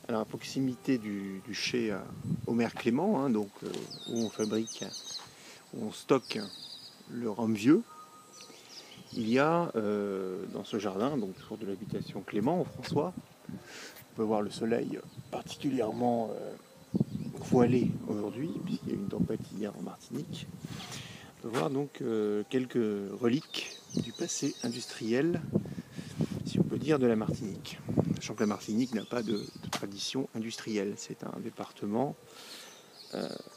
Alors à proximité du chai Omer Clément, hein, donc, où on fabrique, où on stocke le rhum vieux, il y a dans ce jardin, donc toujours de l'habitation Clément, François, on peut voir le soleil particulièrement voilé aujourd'hui, puisqu'il y a une tempête hier en Martinique. On peut voir donc quelques reliques du passé industriel, si on peut dire, de la Martinique. Sachant que la Martinique n'a pas de tradition industrielle, c'est un département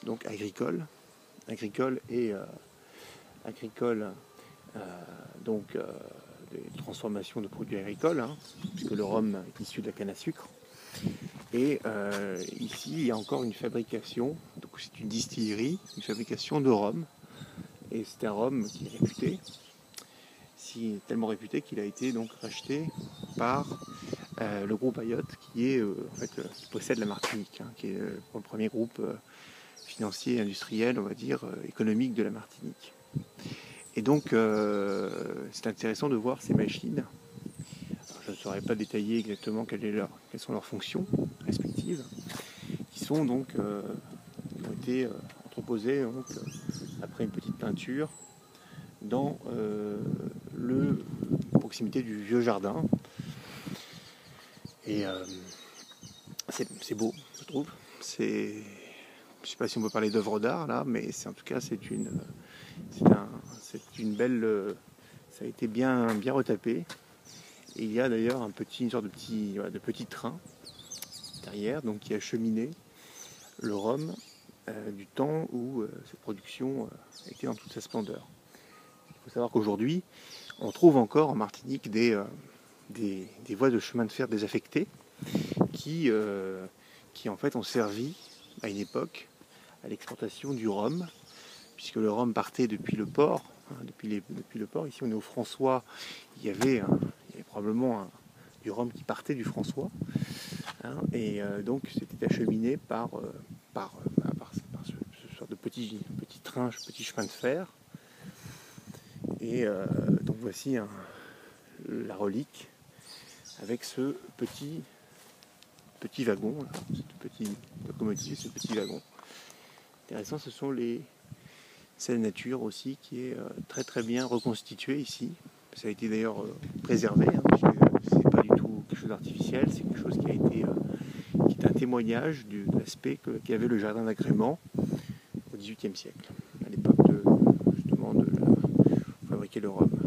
donc agricole et donc des transformations de produits agricoles, hein, puisque le rhum est issu de la canne à sucre. Et ici, il y a encore une fabrication, donc c'est une distillerie, une fabrication de rhum. Et c'est un rhum qui est réputé, tellement réputé qu'il a été donc racheté par le groupe Ayotte, qui possède la Martinique, hein, qui est le premier groupe financier, industriel, on va dire, économique de la Martinique. Et donc, c'est intéressant de voir ces machines. Alors, je ne saurais pas détailler exactement quelles sont leurs fonctions respectives, qui sont donc qui ont été entreposées donc, après une petite peinture dans proximité du vieux jardin. Et c'est beau, je trouve. Je ne sais pas si on peut parler d'œuvre d'art là, mais en tout cas c'est une belle. Ça a été bien retapé. Et il y a d'ailleurs une sorte de petit train derrière, donc qui a cheminé le rhum du temps où cette production était dans toute sa splendeur. Il faut savoir qu'aujourd'hui, on trouve encore en Martinique des voies de chemin de fer désaffectées qui en fait ont servi à une époque à l'exportation du rhum, puisque le rhum partait depuis le port. Depuis le port, ici on est au François, il y avait probablement du rhum qui partait du François, hein, et donc c'était acheminé par ce sort de petit train, petit chemin de fer. Et donc voici la relique avec ce petit wagon, là, cette petite locomotive, ce petit wagon. Intéressant, ce sont c'est la nature aussi qui est très très bien reconstituée ici. Ça a été d'ailleurs préservé, hein, parce que c'est pas du tout quelque chose d'artificiel, c'est quelque chose qui est un témoignage de l'aspect qu'avait le jardin d'agrément au XVIIIe siècle, à l'époque justement de fabriquer le rhum.